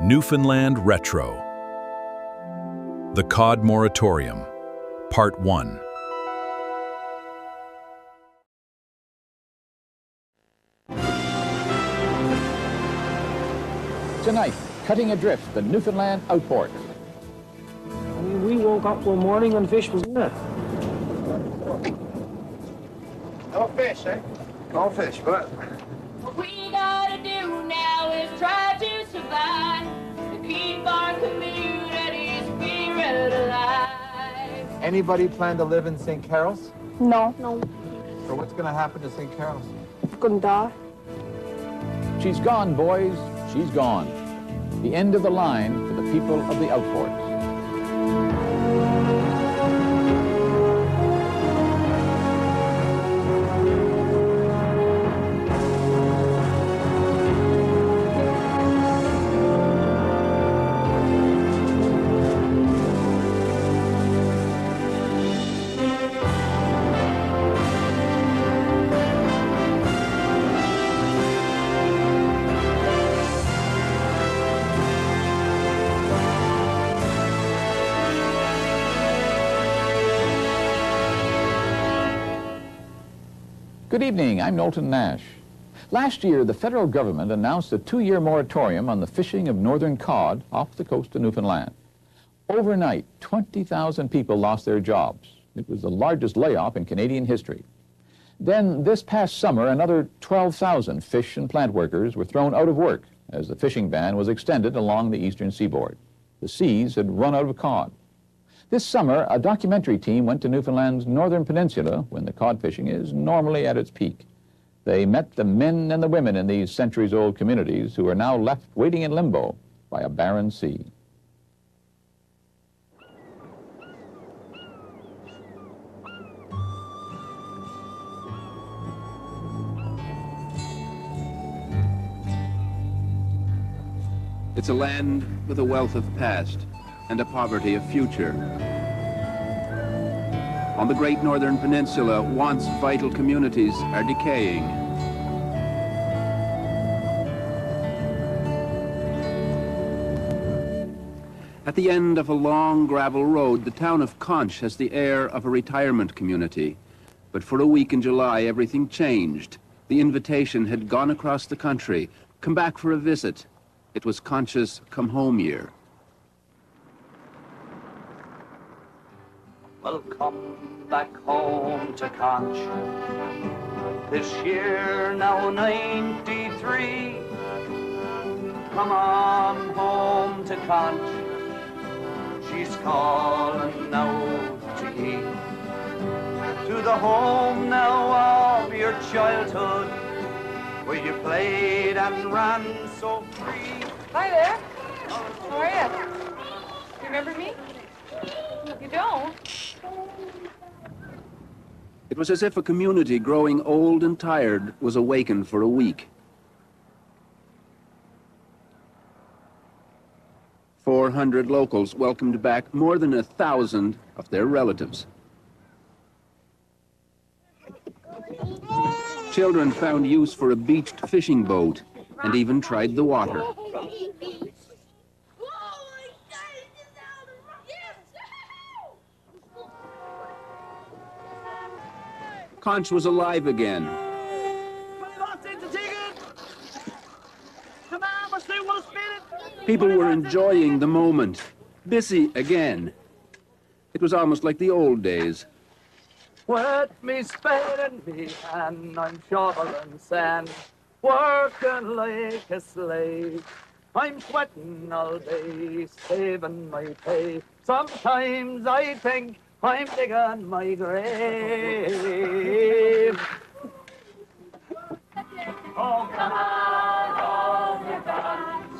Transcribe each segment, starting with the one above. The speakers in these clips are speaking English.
Newfoundland Retro. The Cod Moratorium, Part 1. Tonight, cutting adrift the Newfoundland outport. I mean, we woke up one morning and fish was in it. No fish, eh? No fish, but... What we gotta do now is try to survive, to keep our community spirit alive. Anybody plan to live in St. Carol's? No. Or what's going to happen to St. Carol's? I'm gonna die. She's gone, boys. She's gone. The end of the line for the people of the outports. Good evening, I'm Knowlton Nash. Last year, the federal government announced a 2-year moratorium on the fishing of northern cod off the coast of Newfoundland. Overnight, 20,000 people lost their jobs. It was the largest layoff in Canadian history. Then, this past summer, another 12,000 fish and plant workers were thrown out of work as the fishing ban was extended along the eastern seaboard. The seas had run out of cod. This summer, a documentary team went to Newfoundland's northern peninsula when the cod fishing is normally at its peak. They met the men and the women in these centuries-old communities who are now left waiting in limbo by a barren sea. It's a land with a wealth of past and a poverty of future. On the Great Northern Peninsula, once vital communities are decaying. At the end of a long gravel road, the town of Conch has the air of a retirement community. But for a week in July, everything changed. The invitation had gone across the country. Come back for a visit. It was Conch's come home year. Welcome back home to Conch. This year now 93. Come on home to Conch. She's calling out to ye. To the home now of your childhood, where you played and ran so free. Hi there. How are you? You remember me? You don't? It was as if a community growing old and tired was awakened for a week. 400 locals welcomed back more than 1,000 of their relatives. Children found use for a beached fishing boat and even tried the water. Conch was alive again. People were enjoying the moment, busy again. It was almost like the old days. With me spade and me hand, I'm shoveling sand, working like a slave. I'm sweating all day, saving my pay. Sometimes I think I'm digging my grave. Oh, come on, home to Conch.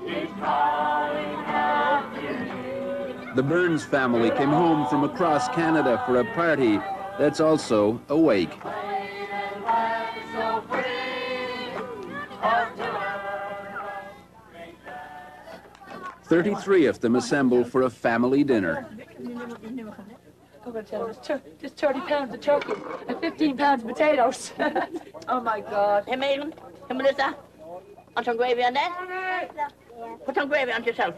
He's calling out your name. The Burns family came home from across Canada for a party that's also awake. 33 of them assemble for a family dinner. I'm going to tell you, just 30 pounds of turkey and 15 pounds of potatoes. Oh, my God. Hey, Malin. Hey, Melissa. Want some gravy on that? Yeah. Put some gravy on yourself.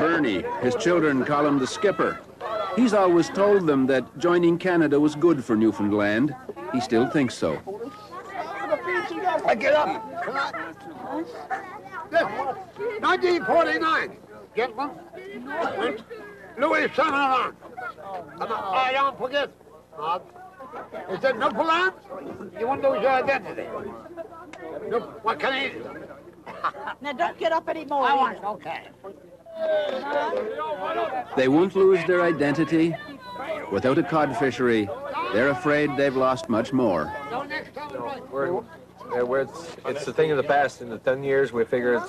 Bernie, his children call him the skipper. He's always told them that joining Canada was good for Newfoundland. He still thinks so. Get up. 1949. Gentlemen. When Louis Saint-Laurent. I don't forget. Is that Newfoundland? You won't lose your identity. What Canadian? Now don't get up anymore. I want, okay. They won't lose their identity. Without a cod fishery, they're afraid they've lost much more. It's the thing of the past. In the 10 yeyears, we figure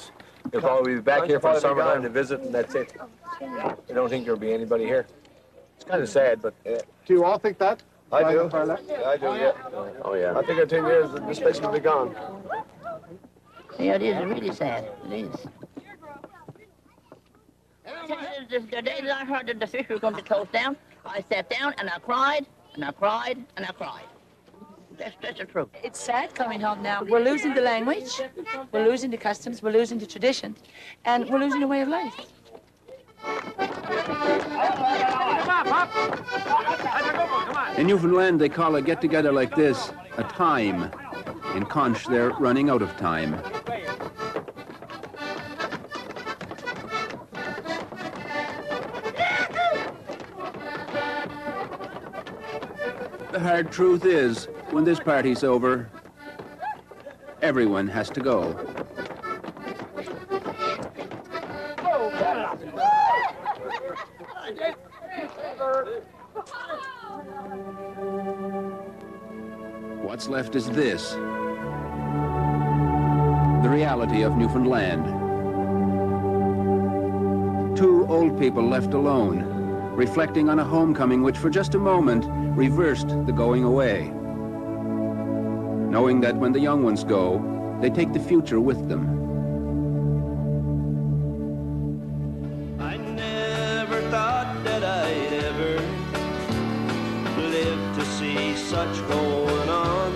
you'll probably be back here for the summertime to visit, and that's it. I don't think there'll be anybody here. It's kind of sad, but... Do you all think that? I do. I do, yeah. Oh, yeah. I think in 10 years, this place will be gone. Yeah, it is really sad. It is. The day that I heard that the fish were going to be closed down, I sat down and I cried, and I cried, and I cried. That's the truth. It's sad coming home now. We're losing the language, we're losing the customs, we're losing the tradition, and we're losing the way of life. In Newfoundland, they call a get-together like this a time. In Conch, they're running out of time. The hard truth is, when this party's over, everyone has to go. What's left is this, the reality of Newfoundland. Two old people left alone, reflecting on a homecoming which for just a moment reversed the going away, knowing that when the young ones go, they take the future with them. I never thought that I'd ever live to see such going on,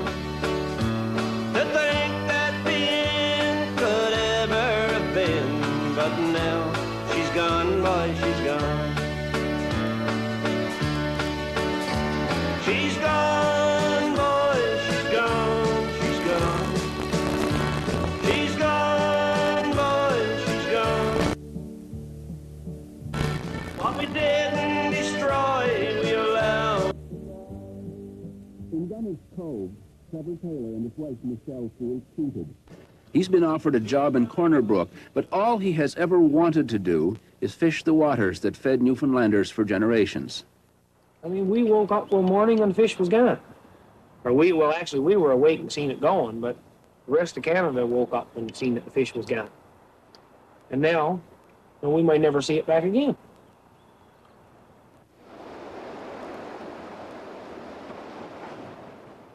to think that the end could ever have been, but now she's gone, boy, she's gone. She's gone, boy, she's gone, she's gone. She's gone, boy, she's gone. What we didn't destroy, we allowed. In Gunner's Cove, Trevor Taylor and his wife Michelle feel cheated. He's been offered a job in Corner Brook, but all he has ever wanted to do is fish the waters that fed Newfoundlanders for generations. I mean, we woke up one morning and the fish was gone. Or we were awake and seen it going, but the rest of Canada woke up and seen that the fish was gone. And now, we might never see it back again.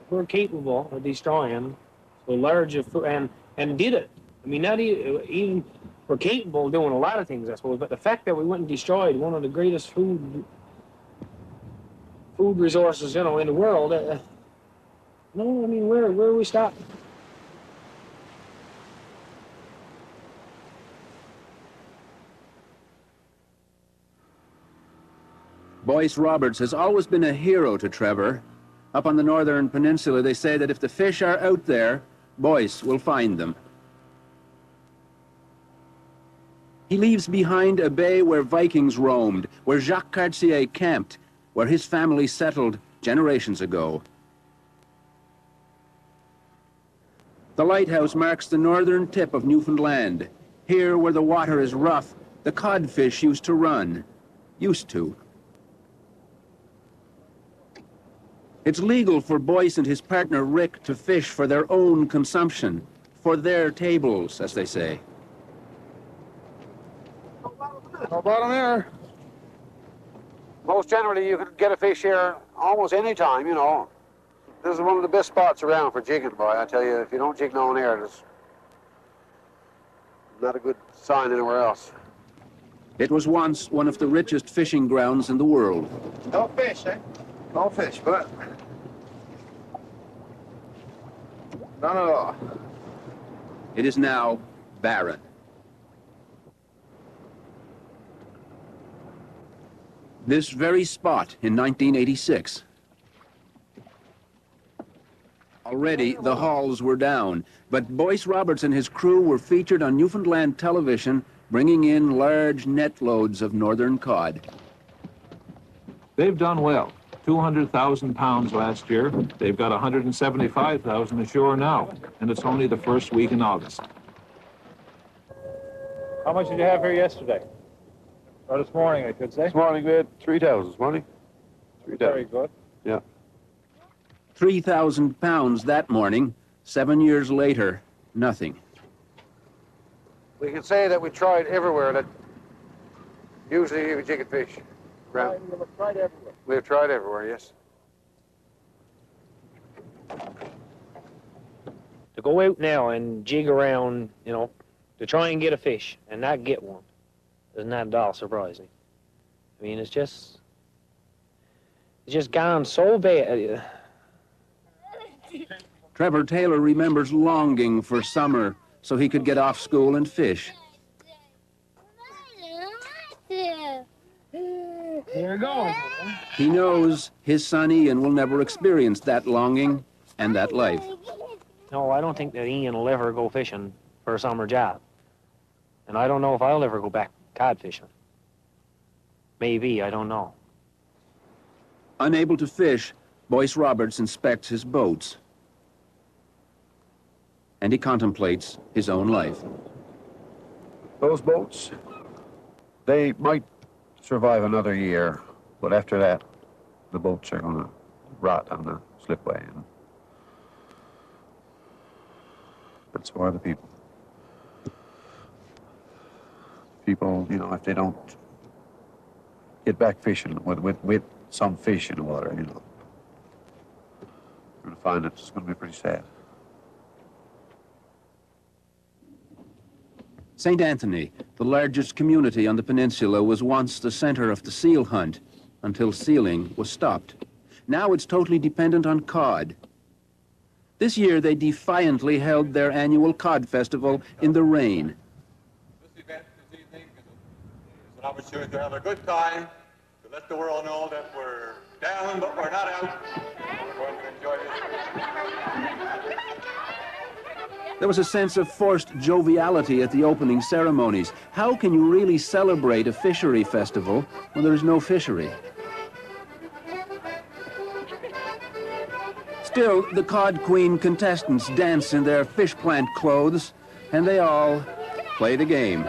We're capable of destroying so large a food, and did it. I mean, not even we're capable of doing a lot of things, I suppose, but the fact that we went and destroyed one of the greatest food resources, in the world, no, I mean, where are we stopping? Boyce Roberts has always been a hero to Trevor. Up on the northern peninsula, they say that if the fish are out there, Boyce will find them. He leaves behind a bay where Vikings roamed, where Jacques Cartier camped, where his family settled generations ago. The lighthouse marks the northern tip of Newfoundland. Here, where the water is rough, the codfish used to run. Used to. It's legal for Boyce and his partner Rick to fish for their own consumption, for their tables, as they say. No bottom there. Most generally, you can get a fish here almost any time, This is one of the best spots around for jigging, boy. I tell you, if you don't jig no one here, it's not a good sign anywhere else. It was once one of the richest fishing grounds in the world. No fish, eh? No fish, but None at all. It is now barren. This very spot in 1986. Already, the hauls were down, but Boyce Roberts and his crew were featured on Newfoundland television, bringing in large net loads of northern cod. They've done well. 200,000 pounds last year. They've got 175,000 ashore now, and it's only the first week in August. How much did you have here yesterday? Or this morning, I should say. This morning we had 3,000 this morning. 3,000. Very good. Yeah. 3,000 pounds that morning. 7 years later, nothing. We can say that we tried everywhere that usually you can fish. Right. We've tried everywhere. We've tried everywhere, yes. To go out now and jig around, you know, to try and get a fish and not get one is not at all surprising. I mean, it's just gone so bad. Trevor Taylor remembers longing for summer so he could get off school and fish. Here we go. He knows his son Ian will never experience that longing and that life. No, I don't think that Ian will ever go fishing for a summer job. And I don't know if I'll ever go back cod fishing. Maybe, I don't know. Unable to fish, Boyce Roberts inspects his boats. And he contemplates his own life. Those boats, they might survive another year, but after that, the boats are going to rot on the slipway. And that's why the people. People, you know, if they don't get back fishing with some fish in the water, you know, you're going to find it's going to be pretty sad. St. Anthony, the largest community on the peninsula, was once the center of the seal hunt until sealing was stopped. Now it's totally dependent on cod. This year they defiantly held their annual cod festival in the rain. This event this evening is an opportunity to have a good time, to let the world know that we're down but we're not out. We're going to enjoy this. There was a sense of forced joviality at the opening ceremonies. How can you really celebrate a fishery festival when there is no fishery? Still, the Cod Queen contestants dance in their fish plant clothes, and they all play the game.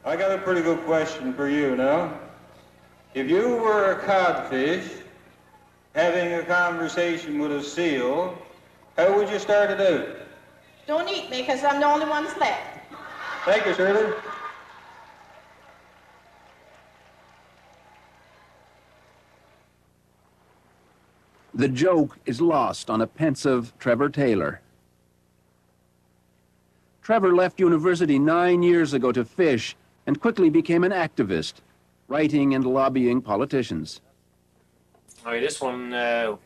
I got a pretty good question for you now. If you were a codfish having a conversation with a seal, how would you start it out? Don't eat me, because I'm the only one that's left. Thank you, Shirley. The joke is lost on a pensive Trevor Taylor. Trevor left university 9 years ago to fish and quickly became an activist, writing and lobbying politicians. All right, this one, well,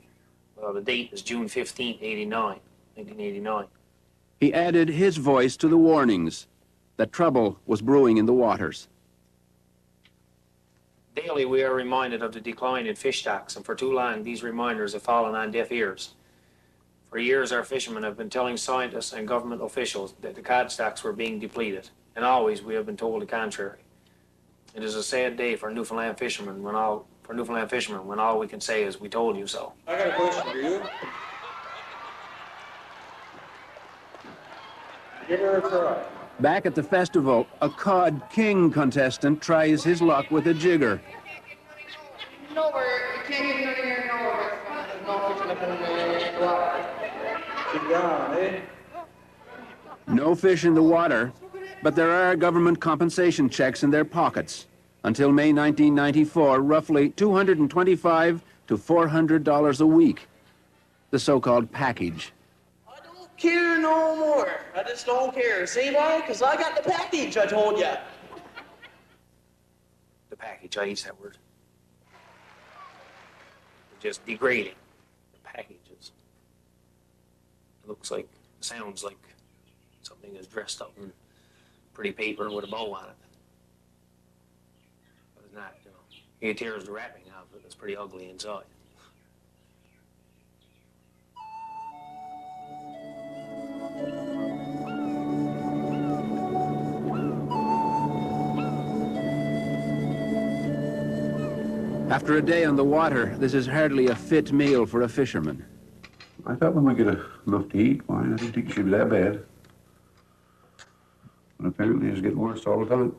the date is June 15th, 1989. He added his voice to the warnings that trouble was brewing in the waters. Daily, we are reminded of the decline in fish stocks, and for too long, these reminders have fallen on deaf ears. For years, our fishermen have been telling scientists and government officials that the cod stocks were being depleted, and always we have been told the contrary. It is a sad day for Newfoundland fishermen when all we can say is, "We told you so." I got a question for you. Give her a try. Back at the festival, a Cod King contestant tries his luck with a jigger. Nowhere, you can't get none here, nowhere. There's no fish left in the water. She's gone, eh? No fish in the water, but there are government compensation checks in their pockets. Until May 1994, roughly $225 to $400 a week. The so-called package. I don't care no more. I just don't care. See why? Because I got the package, I told you. The package, I use that word. Just degrading the packages. looks like, sounds like something is dressed up in pretty paper with a bow on it. But it's not, you know. You tears the wrapping off it, it's pretty ugly inside. After a day on the water, this is hardly a fit meal for a fisherman. I thought we might get enough to eat. Why? I didn't think it should be that bad. But apparently it's getting worse all the time.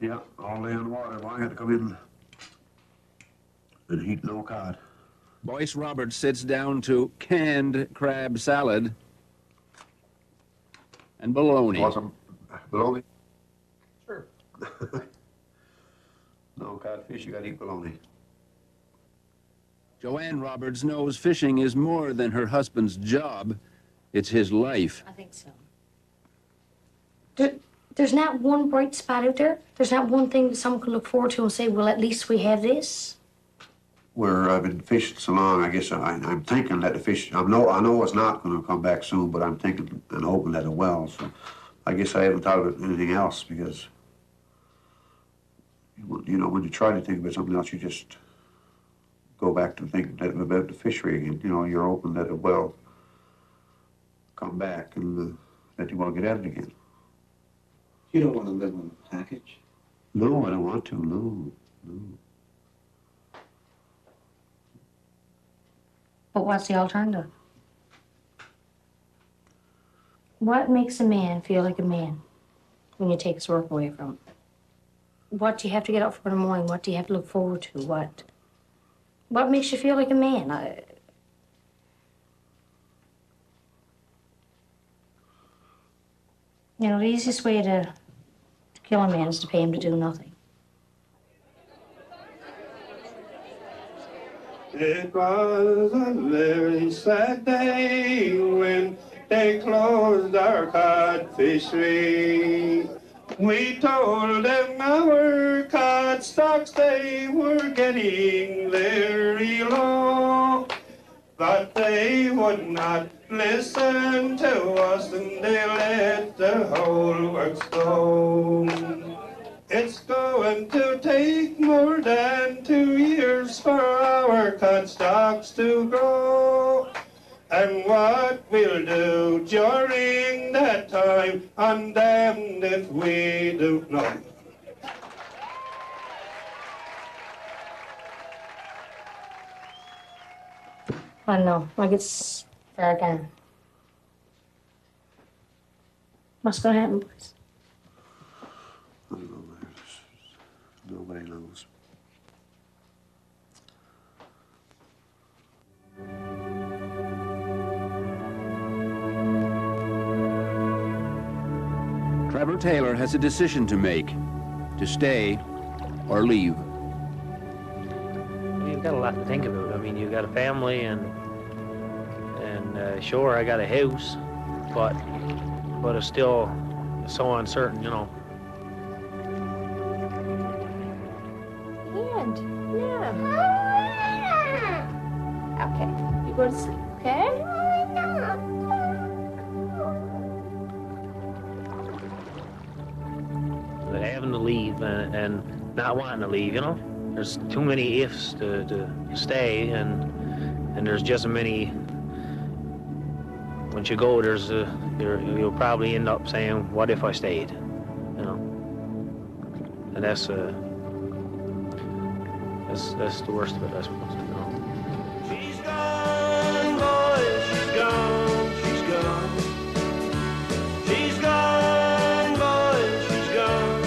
Yeah, all day on the water. Well, I had to come in and heat no cod. Boyce Roberts sits down to canned crab salad and bologna. Awesome. Bologna? Sure. No codfish, you gotta eat bologna. Joanne Roberts knows fishing is more than her husband's job. It's his life. I think so. There's not one bright spot out there. There's not one thing that someone can look forward to and say, well, at least we have this. Where I've been fishing so long, I guess I'm thinking that the fish, I know it's not going to come back soon, but I'm thinking and hoping that it will. So I guess I haven't thought of anything else because, you know, when you try to think about something else, you just go back to thinking about the fishery again. You know, you're hoping that it will come back and that you will get at it again. You don't want to live on a package? No, I don't want to, no. But what's the alternative? What makes a man feel like a man when you take his work away from him? What do you have to get up for in the morning? What do you have to look forward to? What makes you feel like a man? You know, the easiest way to kill a man is to pay him to do nothing. It was a very sad day when they closed our cod fishery. We told them our cod stocks, they were getting very low. But they would not listen to us and they let the whole works go. It's going to take more than 2 years for our cod stocks to grow. And what we'll do during that time, I'm damned if we don't know. I don't know, like it's far gone. What's gonna happen, boys? I don't know, nobody knows. Trevor Taylor has a decision to make, to stay or leave. You've got a lot to think about. I mean, you've got a family and sure, I got a house, but it's still so uncertain, you know. And, yeah. Okay, you go to sleep, okay? But having to leave and not wanting to leave, you know? There's too many ifs to stay, and there's just as many. Once you go, you'll probably end up saying, "What if I stayed?" You know, and that's the worst of it, I suppose. You know. She's gone, boys, she's gone, she's gone. She's gone, boys, she's gone.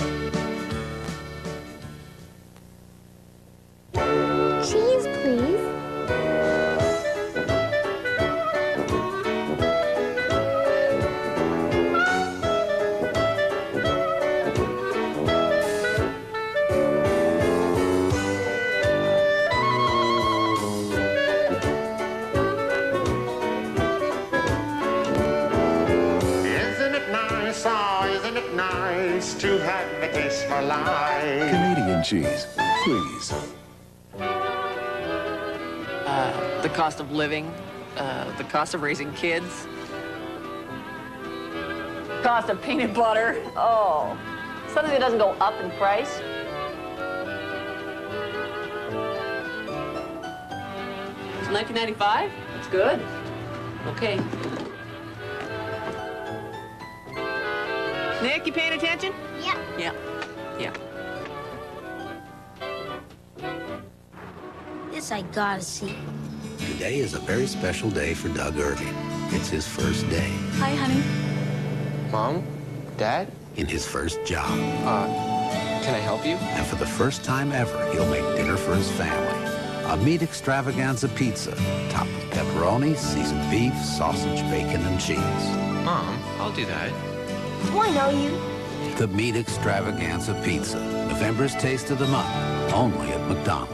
Cheese, please. To have a taste for life. Canadian cheese, please. the cost of living, the cost of raising kids, cost of peanut butter. Oh, something that doesn't go up in price. It's $19.95? That's good. Okay. Nick, you paying attention? Yeah. Yeah. Yeah. This I gotta see. Today is a very special day for Doug Irving. It's his first day. Hi, honey. Mom? Dad? In his first job. Can I help you? And for the first time ever, he'll make dinner for his family. A meat extravaganza pizza, topped with pepperoni, seasoned beef, sausage, bacon, and cheese. Mom, I'll do that. Do I know you? The meat extravaganza pizza, November's taste of the month, only at McDonald's.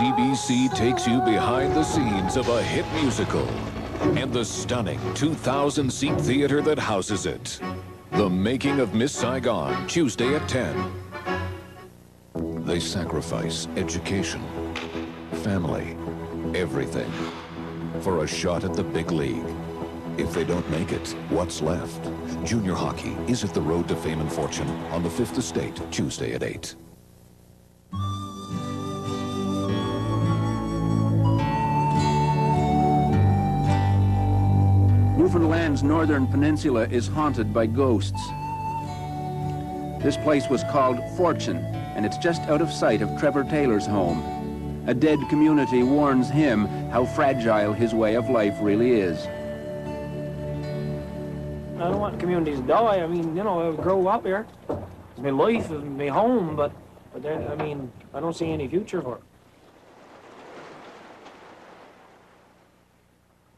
CBC takes you behind the scenes of a hit musical and the stunning 2,000-seat theater that houses it. The Making of Miss Saigon, Tuesday at 10. They sacrifice education, family, everything for a shot at the big league. If they don't make it, what's left? Junior hockey is at the road to fame and fortune on the 5th Estate, Tuesday at 8. Newfoundland's northern peninsula is haunted by ghosts. This place was called Fortune, and it's just out of sight of Trevor Taylor's home. A dead community warns him how fragile his way of life really is. I don't want communities to die. I mean, you know, I grow up here. It's my life, it's my home, but there, I mean, I don't see any future for it.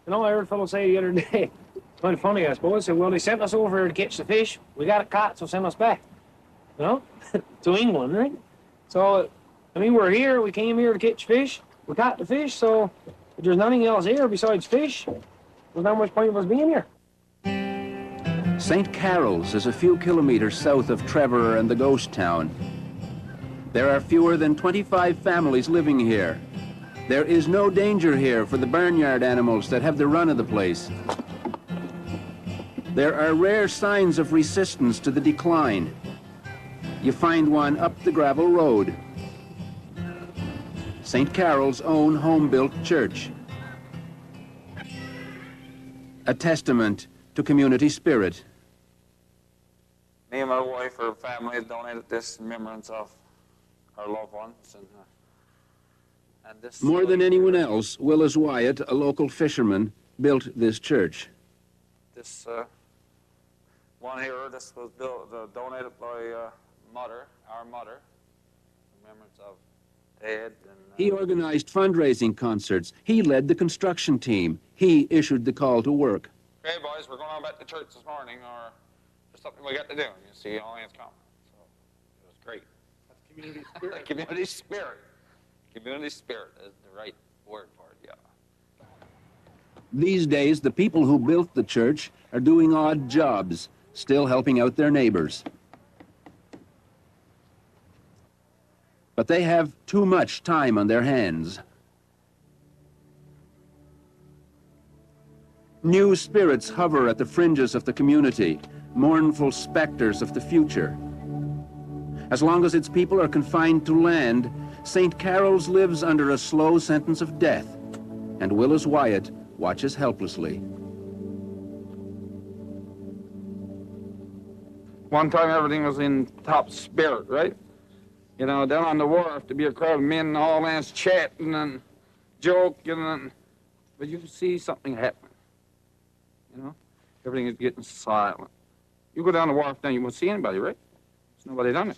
You know, I heard a fellow say the other day, it's kind of funny, I suppose, said, well, they sent us over to catch the fish. We got it caught, so send us back. You know, to England, right? So, I mean, we're here, we came here to catch fish. We caught the fish, so if there's nothing else here besides fish, there's not much point of us being here. St. Carol's is a few kilometers south of Trevor and the ghost town. There are fewer than 25 families living here. There is no danger here for the barnyard animals that have the run of the place. There are rare signs of resistance to the decline. You find one up the gravel road. St. Carol's own home-built church. A testament to community spirit. Me and my wife, her family, have donated this in remembrance of our loved ones. And this More than anyone else, Willis Wyatt, a local fisherman, built this church. This one here, this was donated by our mother, in remembrance of Dad. And, He organized fundraising concerts. He led the construction team. He issued the call to work. Hey boys, we're going on back to church this morning, or there's something we got to do. And you see, all hands come. So it was great. That's community spirit. Community spirit. Community spirit is the right word for it, yeah. These days, the people who built the church are doing odd jobs, still helping out their neighbors. But they have too much time on their hands. New spirits hover at the fringes of the community, mournful specters of the future. As long as its people are confined to land, St. Carol's lives under a slow sentence of death, and Willis Wyatt watches helplessly. One time everything was in top spirit, right? You know, down on the wharf, to be a crowd of men and all man's chatting and joking, but you can see something happening. You know, everything is getting silent. You go down the wharf now, you won't see anybody, right? There's nobody down there.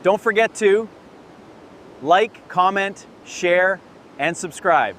Don't forget to like, comment, share, and subscribe.